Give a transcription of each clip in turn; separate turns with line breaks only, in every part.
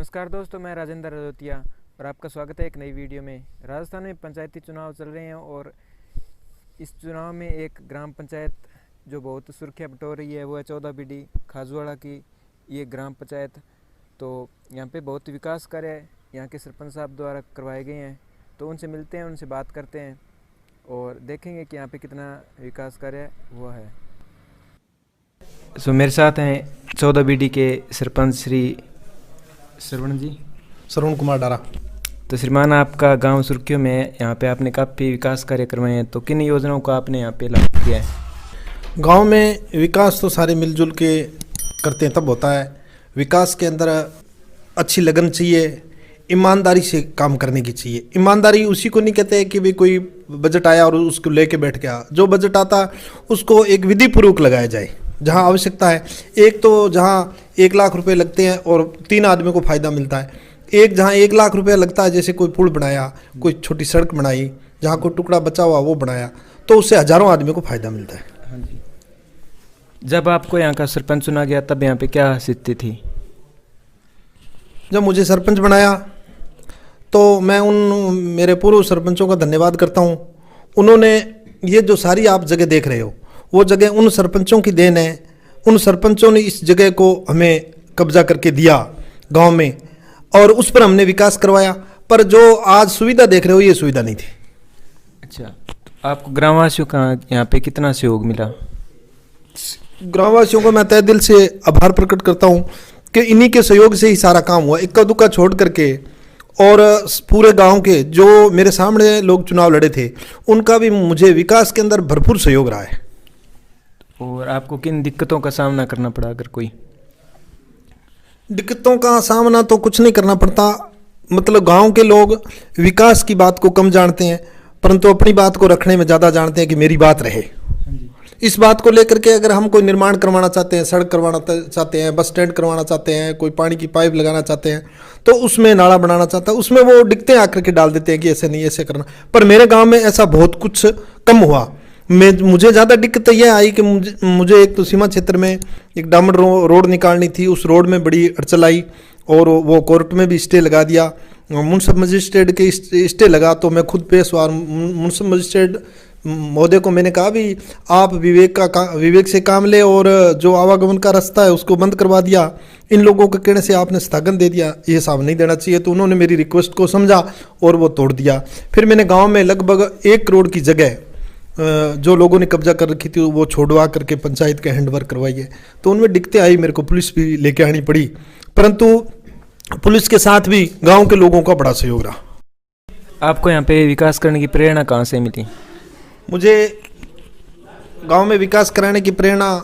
नमस्कार दोस्तों, मैं राजेंद्र रजोतिया और आपका स्वागत है एक नई वीडियो में। राजस्थान में पंचायती चुनाव चल रहे हैं और इस चुनाव में एक ग्राम पंचायत जो बहुत सुर्खियाँ बटोर रही है वो है 14 बीडी खाजूवाड़ा की ये ग्राम पंचायत। तो यहाँ पे बहुत विकास कार्य यहाँ के सरपंच साहब द्वारा करवाए गए हैं, तो उनसे मिलते हैं, उनसे बात करते हैं और देखेंगे कि यहाँ पे कितना विकास कार्य हुआ है। मेरे साथ हैं 14 बीडी के सरपंच श्री
श्रवण कुमार डारा।
तो श्रीमान, आपका गांव सुर्खियों में है, यहाँ पे आपने काफ़ी विकास कार्य करवाए हैं, तो किन योजनाओं का आपने यहाँ पे लागू किया है?
गांव में विकास तो सारे मिलजुल के करते हैं तब होता है। विकास के अंदर अच्छी लगन चाहिए, ईमानदारी से काम करने की चाहिए। ईमानदारी उसी को नहीं कहते कि भाई कोई बजट आया और उसको लेके बैठ गया। जो बजट आता उसको एक विधि पूर्वक लगाया जाए जहाँ आवश्यकता है। एक तो जहाँ 1 लाख रुपए लगते हैं और 3 आदमी को फ़ायदा मिलता है। एक जहाँ 1 लाख रुपया लगता है, जैसे कोई पुल बनाया, कोई छोटी सड़क बनाई, जहाँ कोई टुकड़ा बचा हुआ वो बनाया, तो उससे हज़ारों आदमी को फ़ायदा मिलता है।
हाँ जी। जब आपको यहाँ का सरपंच चुना गया तब यहाँ पे क्या स्थिति थी?
जब मुझे सरपंच बनाया तो मैं उन मेरे पूर्व सरपंचों का धन्यवाद करता हूँ। उन्होंने ये जो सारी आप जगह देख रहे हो वो जगह उन सरपंचों की देन है। उन सरपंचों ने इस जगह को हमें कब्जा करके दिया गांव में और उस पर हमने विकास करवाया। पर जो आज सुविधा देख रहे हो ये सुविधा नहीं थी।
अच्छा, तो आपको ग्रामवासियों का यहाँ पे कितना सहयोग मिला?
ग्रामवासियों को मैं तहे दिल से आभार प्रकट करता हूँ कि इन्हीं के सहयोग से ही सारा काम हुआ। इक्का दुक्का छोड़ करके और पूरे गांव के जो मेरे सामने लोग चुनाव लड़े थे उनका भी मुझे विकास के अंदर भरपूर सहयोग रहा है।
और आपको किन दिक्कतों का सामना करना पड़ा? अगर कोई
दिक्कतों का सामना तो कुछ नहीं करना पड़ता। मतलब गांव के लोग विकास की बात को कम जानते हैं, परंतु अपनी बात को रखने में ज़्यादा जानते हैं कि मेरी बात रहे। इस बात को लेकर के अगर हम कोई निर्माण करवाना चाहते हैं, सड़क करवाना चाहते हैं, बस स्टैंड करवाना चाहते हैं, कोई पानी की पाइप लगाना चाहते हैं, तो उसमें नाला बनाना चाहता है, उसमें वो दिक्कतें आकर के डाल देते हैं कि ऐसे नहीं ऐसे करना। पर मेरे गाँव में ऐसा बहुत कुछ कम हुआ। मुझे ज़्यादा दिक्कत यह आई कि मुझे एक तो सीमा क्षेत्र में एक डामर रोड निकालनी थी। उस रोड में बड़ी अड़चन आई और वो कोर्ट में भी स्टे लगा दिया। मुंसिफ मजिस्ट्रेट के स्टे लगा तो मैं खुद पेश हुआ। मुंसिफ मजिस्ट्रेट महोदय को मैंने कहा भी आप विवेक से काम ले और जो आवागमन का रास्ता है उसको बंद करवा दिया। इन लोगों के कहने से आपने स्थगन दे दिया, ये सब नहीं देना चाहिए। तो उन्होंने मेरी रिक्वेस्ट को समझा और वो तोड़ दिया। फिर मैंने गाँव में लगभग 1 करोड़ की जगह जो लोगों ने कब्जा कर रखी थी वो छोड़वा करके पंचायत के हैंडओवर करवाई है। तो उनमें दिक्कतें आई, मेरे को पुलिस भी लेके आनी पड़ी, परंतु पुलिस के साथ भी गांव के लोगों का बड़ा सहयोग रहा।
आपको यहाँ पे विकास करने की प्रेरणा कहाँ से मिली?
मुझे गांव में विकास कराने की प्रेरणा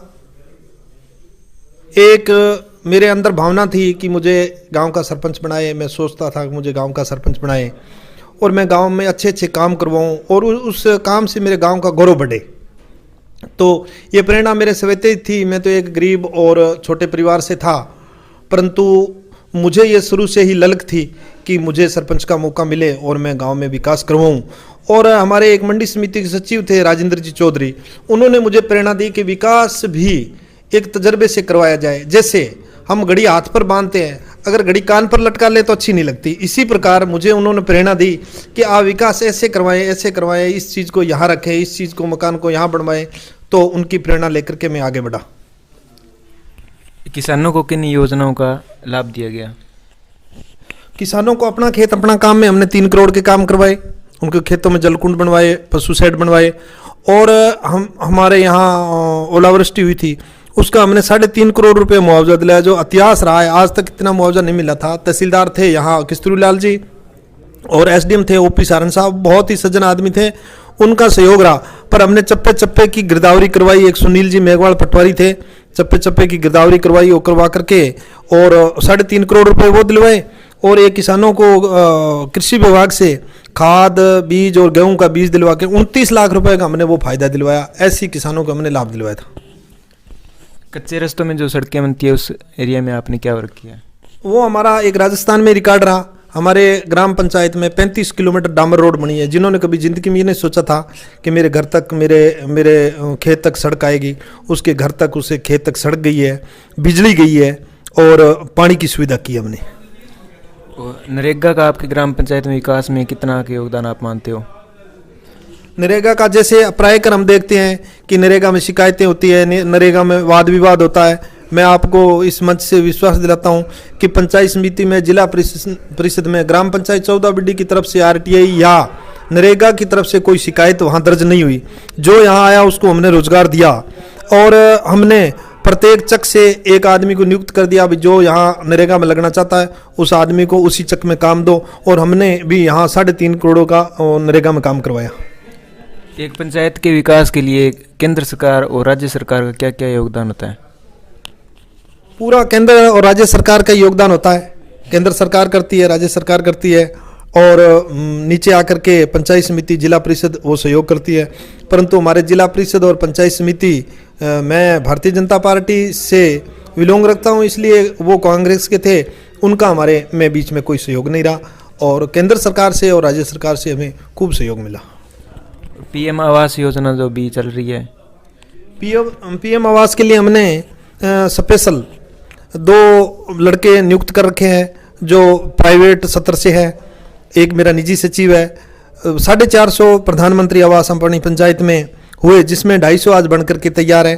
एक मेरे अंदर भावना थी कि मुझे गांव का सरपंच बनाए। मैं सोचता था कि मुझे गांव का सरपंच बनाए और मैं गांव में अच्छे अच्छे काम करवाऊं और उस काम से मेरे गांव का गौरव बढ़े। तो ये प्रेरणा मेरे सवेते थी। मैं तो एक गरीब और छोटे परिवार से था, परंतु मुझे ये शुरू से ही ललक थी कि मुझे सरपंच का मौका मिले और मैं गांव में विकास करवाऊं। और हमारे एक मंडी समिति के सचिव थे राजेंद्र जी चौधरी, उन्होंने मुझे प्रेरणा दी कि विकास भी एक तजर्बे से करवाया जाए। जैसे हम घड़ी हाथ पर बांधते हैं, अगर घड़ी कान पर लटका ले तो अच्छी नहीं लगती। इसी प्रकार मुझे उन्होंने प्रेरणा दी कि आप विकास ऐसे करवाएं, इस चीज़ को यहाँ रखें, इस चीज़ को मकान को यहाँ बनवाएं। तो उनकी प्रेरणा लेकर के मैं आगे बढ़ा।
किसानों को किन योजनाओं का लाभ दिया गया?
किसानों को अपना खेत अपना काम में हमने 3 करोड़ के काम करवाए। उनके खेतों में जलकुंड बनवाए, पशु शेड बनवाए और हमारे यहाँ ओलावृष्टि हुई थी उसका हमने 3.5 करोड़ रुपए मुआवजा दिलाया, जो इतिहास रहा है। आज तक इतना मुआवजा नहीं मिला था। तहसीलदार थे यहाँ किस्तूरी लाल जी और एसडीएम थे ओपी सारन साहब, बहुत ही सज्जन आदमी थे, उनका सहयोग रहा। पर हमने चप्पे चप्पे की गिरदावरी करवाई। एक सुनील जी मेघवाल पटवारी थे, चप्पे चप्पे की गिरदावरी करवाई और करवा करके और 3.5 करोड़ रुपए वो दिलवाए। और एक किसानों को कृषि विभाग से खाद बीज और गेहूं का बीज दिलवा के 29 लाख रुपए का हमने वो फायदा दिलवाया। ऐसी किसानों को हमने लाभ दिलवाया था।
कच्चे रास्तों में जो सड़कें बनती है उस एरिया में आपने क्या वर्क किया?
वो हमारा एक राजस्थान में रिकॉर्ड रहा। हमारे ग्राम पंचायत में 35 किलोमीटर डामर रोड बनी है। जिन्होंने कभी ज़िंदगी में ये नहीं सोचा था कि मेरे घर तक मेरे खेत तक सड़क आएगी, उसके घर तक उससे खेत तक सड़क गई है, बिजली गई है और पानी की सुविधा की हमने।
और नरेगा का आपके ग्राम पंचायत में विकास में कितना का योगदान आप मानते हो?
नरेगा का जैसे प्राय कर हम देखते हैं कि नरेगा में शिकायतें होती है, नरेगा में वाद विवाद होता है। मैं आपको इस मंच से विश्वास दिलाता हूं कि पंचायत समिति में, जिला परिषद में, ग्राम पंचायत 14 बिड्डी की तरफ से आरटीआई या नरेगा की तरफ से कोई शिकायत वहां दर्ज नहीं हुई। जो यहाँ आया उसको हमने रोजगार दिया और हमने प्रत्येक चक से एक आदमी को नियुक्त कर दिया। जो यहाँ नरेगा में लगना चाहता है उस आदमी को उसी चक में काम दो, और हमने भी यहाँ 3.5 करोड़ का नरेगा में काम करवाया।
एक पंचायत के विकास के लिए केंद्र सरकार और राज्य सरकार का क्या क्या योगदान होता है?
पूरा केंद्र और राज्य सरकार का योगदान होता है। केंद्र सरकार करती है, राज्य सरकार करती है, और नीचे आकर के पंचायत समिति, जिला परिषद वो सहयोग करती है। परंतु हमारे जिला परिषद और पंचायत समिति, मैं भारतीय जनता पार्टी से विलोंग रखता हूँ, इसलिए वो कांग्रेस के थे, उनका हमारे में बीच में कोई सहयोग नहीं रहा, और केंद्र सरकार से और राज्य सरकार से हमें खूब सहयोग मिला।
पीएम आवास योजना जो भी चल रही है,
पीएम आवास के लिए हमने स्पेशल 2 लड़के नियुक्त कर रखे हैं जो प्राइवेट सत्र से है। एक मेरा निजी सचिव है। 450 प्रधानमंत्री आवास अपनी पंचायत में हुए, जिसमें 250 आज बनकर के तैयार है,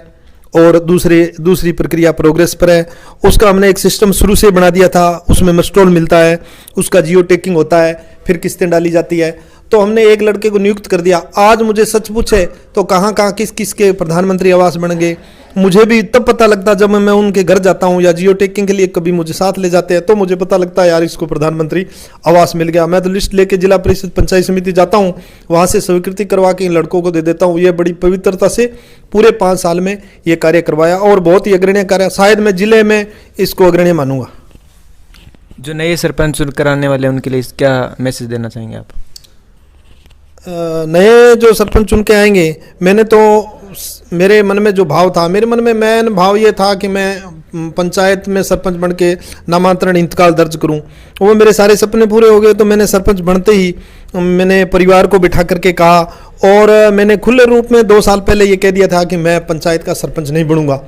और दूसरी प्रक्रिया प्रोग्रेस पर है। उसका हमने एक सिस्टम शुरू से बना दिया था। उसमें मस्टोल मिलता है, उसका जियो टैगिंग होता है, फिर किस्तें डाली जाती है। तो हमने एक लड़के को नियुक्त कर दिया। आज मुझे सच पूछे तो कहाँ किस के प्रधानमंत्री आवास बन गए, मुझे भी तब पता लगता जब मैं उनके घर जाता हूँ या जियो टैगिंग के लिए कभी मुझे साथ ले जाते हैं, तो मुझे पता लगता है यार इसको प्रधानमंत्री आवास मिल गया। मैं तो लिस्ट लेके जिला परिषद पंचायत समिति जाता हूँ, वहाँ से स्वीकृति करवा के इन लड़कों को दे देता हूँ। ये बड़ी पवित्रता से पूरे 5 साल में ये कार्य करवाया, और बहुत ही अग्रणी कार्य, शायद मैं जिले में इसको अग्रणी मानूंगा।
जो नए सरपंच कराने वाले उनके लिए क्या मैसेज देना चाहेंगे आप?
नए जो सरपंच चुन के आएंगे, मैंने तो मेरे मन में जो भाव था, मेरे मन में मेन भाव ये था कि मैं पंचायत में सरपंच बन के नामांतरण इंतकाल दर्ज करूं। वो मेरे सारे सपने पूरे हो गए। तो मैंने सरपंच बनते ही मैंने परिवार को बिठा करके कहा, और मैंने खुले रूप में 2 साल पहले ये कह दिया था कि मैं पंचायत का सरपंच नहीं बनूंगा।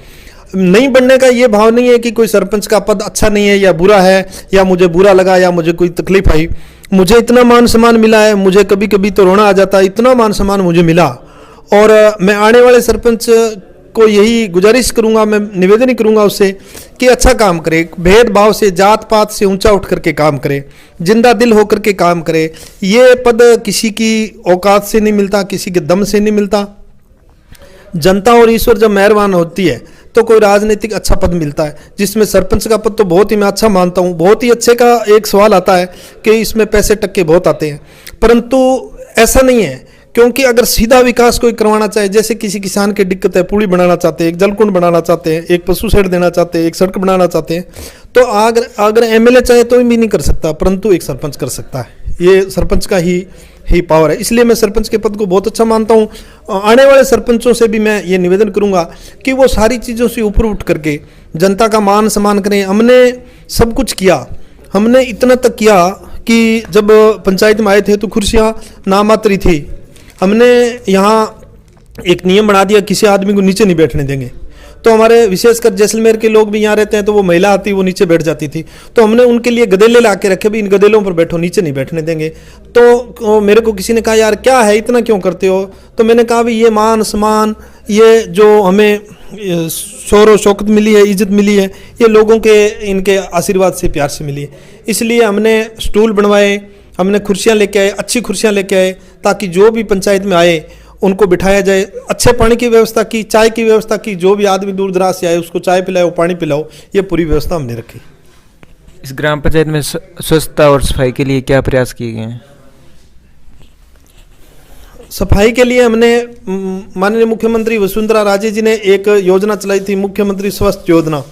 नहीं बनने का ये भाव नहीं है कि कोई सरपंच का पद अच्छा नहीं है या बुरा है, या मुझे बुरा लगा या मुझे कोई तकलीफ आई। मुझे इतना मान सम्मान मिला है, मुझे कभी कभी तो रोना आ जाता है, इतना मान सम्मान मुझे मिला। और मैं आने वाले सरपंच को यही गुजारिश करूंगा, मैं निवेदन ही करूंगा उससे कि अच्छा काम करे, भेदभाव से, जात पात से ऊंचा उठ करके काम करे, जिंदा दिल होकर के काम करे। ये पद किसी की औकात से नहीं मिलता, किसी के दम से नहीं मिलता। जनता और ईश्वर जब मेहरबान होती है तो कोई राजनीतिक अच्छा पद मिलता है, जिसमें सरपंच का पद तो बहुत ही मैं अच्छा मानता हूँ। बहुत ही अच्छे का एक सवाल आता है कि इसमें पैसे टक्के बहुत आते हैं, परंतु ऐसा नहीं है। क्योंकि अगर सीधा विकास कोई करवाना चाहे, जैसे किसी किसान की दिक्कत है, पुली बनाना चाहते हैं, एक जलकुंड बनाना चाहते हैं, एक पशु शेड देना चाहते हैं, एक सड़क बनाना चाहते हैं, तो अगर एमएलए चाहे तो भी नहीं कर सकता, परंतु एक सरपंच कर सकता है। ये सरपंच का ही पावर है। इसलिए मैं सरपंच के पद को बहुत अच्छा मानता हूँ। आने वाले सरपंचों से भी मैं ये निवेदन करूँगा कि वो सारी चीज़ों से ऊपर उठ करके जनता का मान सम्मान करें। हमने सब कुछ किया, हमने इतना तक किया कि जब पंचायत में आए थे तो कुर्सियाँ नामात्र थी। हमने यहाँ एक नियम बना दिया, किसी आदमी को नीचे नहीं बैठने देंगे। तो हमारे विशेषकर जैसलमेर के लोग भी यहाँ रहते हैं, तो वो महिला आती वो नीचे बैठ जाती थी, तो हमने उनके लिए गदेले ला के रखे, भी इन गदेलों पर बैठो, नीचे नहीं बैठने देंगे। तो मेरे को किसी ने कहा यार क्या है, इतना क्यों करते हो? तो मैंने कहा भी ये मान सम्मान, ये जो हमें शोर शौकत मिली है, इज्जत मिली है, ये लोगों के इनके आशीर्वाद से, प्यार से मिली है। इसलिए हमने स्टूल बनवाए, हमने कुर्सियाँ लेके आए, अच्छी कुर्सियाँ लेके आए, ताकि जो भी पंचायत में आए उनको बिठाया जाए। अच्छे पानी की व्यवस्था की, चाय की व्यवस्था की, जो भी आदमी दूर दराज से आए उसको चाय पिलाओ, पानी पिलाओ, ये पूरी व्यवस्था हमने रखी।
इस ग्राम पंचायत में स्वच्छता और सफाई के लिए क्या प्रयास किए गए हैं?
सफाई के लिए हमने माननीय मुख्यमंत्री वसुंधरा राजे जी ने एक योजना चलाई थी, मुख्यमंत्री स्वच्छ योजना।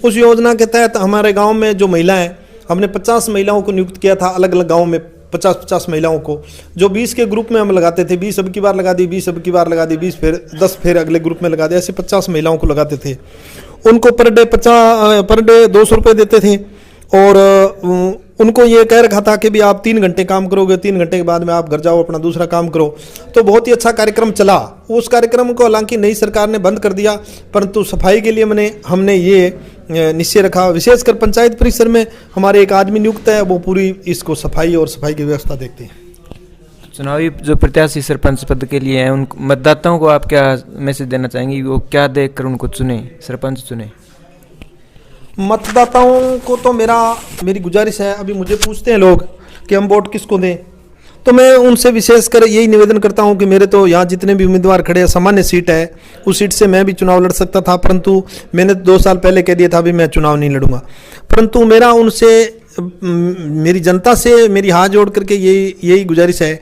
उस योजना के तहत हमारे गाँव में जो महिलाएं, हमने 50 महिलाओं को नियुक्त किया था, अलग अलग गाँव में 50-50 महिलाओं को, जो 20 के ग्रुप में हम लगाते थे। 20 अब की बार लगा दी, 20 अब की बार लगा दी, 20 फिर 10 फिर अगले ग्रुप में लगा दिया, ऐसे 50 महिलाओं को लगाते थे। उनको पर डे 200 रुपये देते थे, और उनको ये कह रखा था कि भी आप 3 घंटे काम करोगे, 3 घंटे के बाद में आप घर जाओ, अपना दूसरा काम करो। तो बहुत ही अच्छा कार्यक्रम चला। उस कार्यक्रम को हालांकि नई सरकार ने बंद कर दिया, परंतु सफाई के लिए हमने ये निश्चय रखा। विशेषकर पंचायत परिसर में हमारे एक आदमी नियुक्त है, वो पूरी इसको सफाई और सफाई की व्यवस्था देखते हैं।
चुनावी जो प्रत्याशी सरपंच पद के लिए हैं, उन मतदाताओं को आप क्या मैसेज देना चाहेंगे? वो क्या देखकर उनको चुने, सरपंच चुने?
मतदाताओं को तो मेरी गुजारिश है, अभी मुझे पूछते हैं लोग कि हम वोट किसको दें, तो मैं उनसे विशेषकर यही निवेदन करता हूं कि मेरे तो यहाँ जितने भी उम्मीदवार खड़े हैं, सामान्य सीट है, उस सीट से मैं भी चुनाव लड़ सकता था, परंतु मैंने 2 साल पहले कह दिया था भी मैं चुनाव नहीं लड़ूंगा। परंतु मेरा उनसे, मेरी जनता से मेरी हाथ जोड़ करके यही गुजारिश है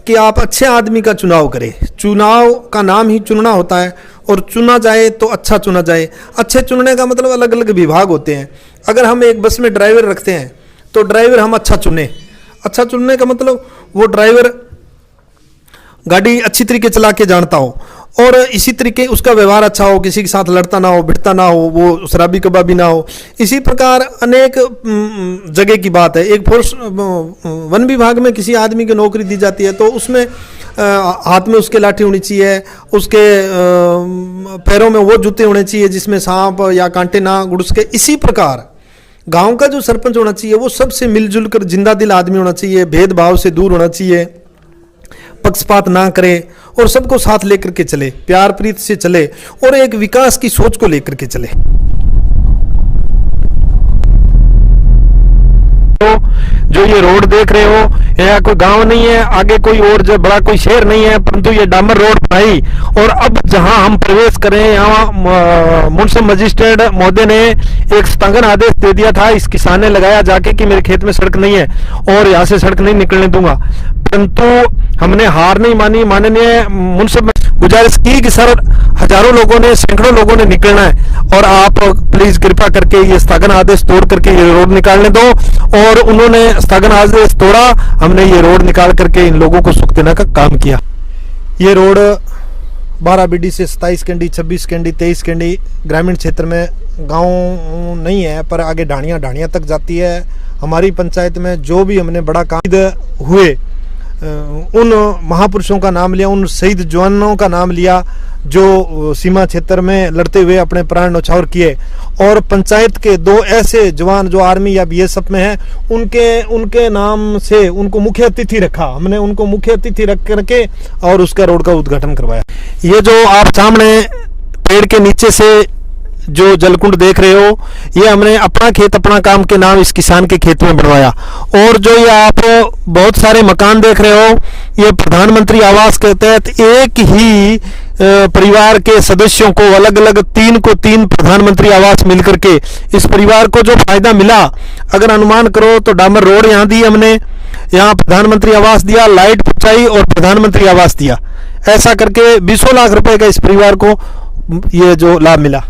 कि आप अच्छे आदमी का चुनाव करें। चुनाव का नाम ही चुनना होता है, और चुना जाए तो अच्छा चुना जाए। अच्छे चुनने का मतलब अलग अलग विभाग होते हैं। अगर हम एक बस में ड्राइवर रखते हैं तो ड्राइवर हम अच्छा चुने। अच्छा चुनने का मतलब वो ड्राइवर गाड़ी अच्छी तरीके चला के जानता हो, और इसी तरीके उसका व्यवहार अच्छा हो, किसी के साथ लड़ता ना हो, भिड़ता ना हो, वो शराबी कबाबी ना हो। इसी प्रकार अनेक जगह की बात है। एक फोर्स वन विभाग में किसी आदमी की नौकरी दी जाती है तो उसमें हाथ में उसके लाठी होनी चाहिए, उसके पैरों में वो जूते होने चाहिए जिसमें सांप या कांटे ना गुड़स के। इसी प्रकार गांव का जो सरपंच होना चाहिए वो सबसे मिलजुल कर जिंदा दिल आदमी होना चाहिए, भेदभाव से दूर होना चाहिए, पक्षपात ना करे और सबको साथ लेकर के चले, प्यार प्रीत से चले और एक विकास की सोच को लेकर के चले।
जो ये रोड देख रहे हो, यह कोई गांव नहीं है, आगे कोई और जो बड़ा कोई शहर नहीं है, परंतु ये डामर रोड बनाई। और अब जहां हम प्रवेश करें, यहाँ मुंसिपल मजिस्ट्रेट महोदय ने एक स्थगन आदेश दे दिया था इस किसान ने लगाया जाके कि मेरे खेत में सड़क नहीं है और यहाँ से सड़क नहीं निकलने दूंगा, परंतु हमने हार नहीं मानी। माननीय मुंसिपल गुजारिश की कि सर हजारों लोगों ने, सैकड़ों लोगों ने निकलना है और आप प्लीज कृपा करके ये स्थगन आदेश तोड़ करके ये रोड निकालने दो। और उन्होंने स्थगन आदेश तोड़ा, हमने ये रोड निकाल करके इन लोगों को सुख देने का काम किया।
ये रोड 12 बीडी से 27 कैंडी, 26 कैंडी, 23 कैंडी ग्रामीण क्षेत्र में, गांव नहीं है पर आगे ढाणियाँ तक जाती है। हमारी पंचायत में जो भी हमने बड़ा काम हुए, उन महापुरुषों का नाम लिया, उन शहीद जवानों का नाम लिया जो सीमा क्षेत्र में लड़ते हुए अपने प्राण न्यौछावर किए। और पंचायत के 2 ऐसे जवान जो आर्मी या बीएसएफ में हैं, उनके नाम से उनको मुख्य अतिथि रखा। हमने उनको मुख्य अतिथि रख करके और उसका रोड का उद्घाटन करवाया।
ये जो आप सामने पेड़ के नीचे से जो जलकुंड देख रहे हो, ये हमने अपना खेत अपना काम के नाम इस किसान के खेत में बनवाया। और जो ये आप बहुत सारे मकान देख रहे हो, ये प्रधानमंत्री आवास के तहत एक ही परिवार के सदस्यों को अलग अलग 3 प्रधानमंत्री आवास मिलकर के इस परिवार को जो फायदा मिला, अगर अनुमान करो तो डामर रोड यहाँ दी हमने, यहाँ प्रधानमंत्री आवास दिया, लाइट पहुंचाई और प्रधानमंत्री आवास दिया। ऐसा करके 20 लाख रुपए का इस परिवार को ये जो लाभ मिला।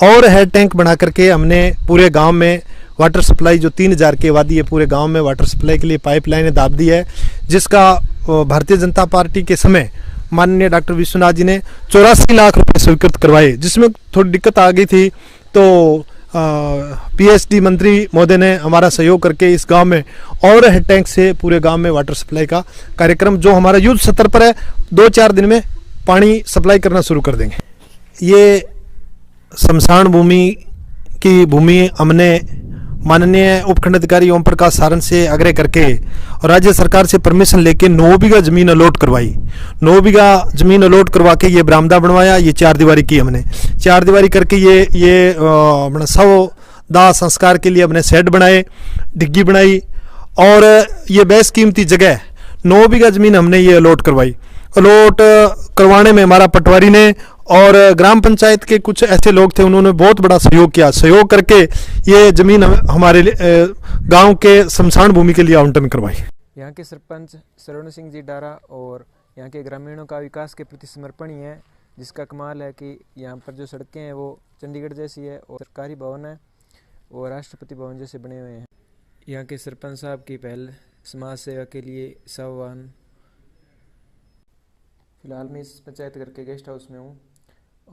और हेड टैंक बना करके हमने पूरे गांव में वाटर सप्लाई, जो 3000 की आबादी है, पूरे गांव में वाटर सप्लाई के लिए पाइपलाइनें दाब दी है, जिसका भारतीय जनता पार्टी के समय माननीय डॉक्टर विश्वनाथ जी ने 84 लाख रुपए स्वीकृत करवाए, जिसमें थोड़ी दिक्कत आ गई थी। तो पीएचडी मंत्री महोदय ने हमारा सहयोग करके इस गांव में और हेड टैंक से पूरे गांव में वाटर सप्लाई का कार्यक्रम, जो हमारा युद्ध स्तर पर है, 2-4 दिन में पानी सप्लाई करना शुरू कर देंगे। ये शमशान भूमि की भूमि हमने माननीय उपखंड अधिकारी ओम प्रकाश सारन से आग्रह करके और राज्य सरकार से परमिशन लेके 9 बीघा जमीन अलॉट करवाई। 9 बीघा जमीन अलॉट करवा के ये बरामदा बनवाया। ये 4 दीवारी की हमने 4 दीवारी करके ये अपना शव दाह संस्कार के लिए हमने शेड बनाए, डिग्गी बनाई। और ये बेशकीमती जगह 9 बीघा जमीन हमने ये अलॉट करवाई। अलॉट करवाने में हमारा पटवारी ने और ग्राम पंचायत के कुछ ऐसे लोग थे, उन्होंने बहुत बड़ा सहयोग किया। सहयोग करके ये जमीन हमारे गांव के शमशान भूमि के लिए आवंटन करवाई।
यहाँ के सरपंच सरवण सिंह जी डारा और यहाँ के ग्रामीणों का विकास के प्रति समर्पण ही है, जिसका कमाल है कि यहाँ पर जो सड़कें हैं वो चंडीगढ़ जैसी है और सरकारी भवन है और राष्ट्रपति भवन जैसे बने हुए हैं। यहाँ के सरपंच साहब की पहल समाज सेवा के लिए सावधान। फिलहाल मैं इस पंचायत घर के गेस्ट हाउस में हूँ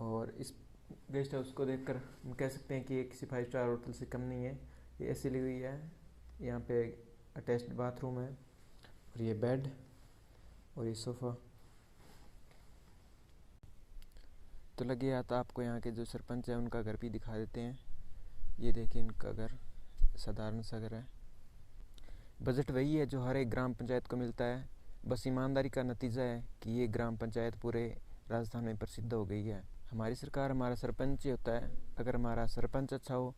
और इस गेस्ट हाउस को देखकर हम कह सकते हैं कि ये किसी 5 स्टार होटल से कम नहीं है। ये ऐसी ली हुई है, यहाँ पे अटैच्ड बाथरूम है और ये बेड और ये सोफ़ा। तो लगे हाथ आपको यहाँ के जो सरपंच है उनका घर भी दिखा देते हैं। ये देखिए इनका घर साधारण सा घर है। बजट वही है जो हर एक ग्राम पंचायत को मिलता है, बस ईमानदारी का नतीजा है कि ये ग्राम पंचायत पूरे राजस्थान में प्रसिद्ध हो गई है। हमारी सरकार हमारा सरपंच ही होता है। अगर हमारा सरपंच अच्छा हो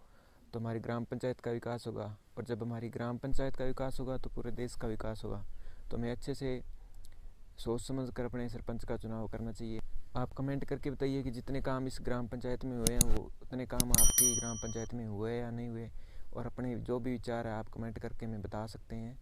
तो हमारी ग्राम पंचायत का विकास होगा, और जब हमारी ग्राम पंचायत का विकास होगा तो पूरे देश का विकास होगा। तो हमें अच्छे से सोच समझ कर अपने सरपंच का चुनाव करना चाहिए। आप कमेंट करके बताइए कि जितने काम इस ग्राम पंचायत में हुए हैं वो उतने काम आपकी ग्राम पंचायत में हुए या नहीं हुए, और अपने जो भी विचार है आप कमेंट करके हमें बता सकते हैं।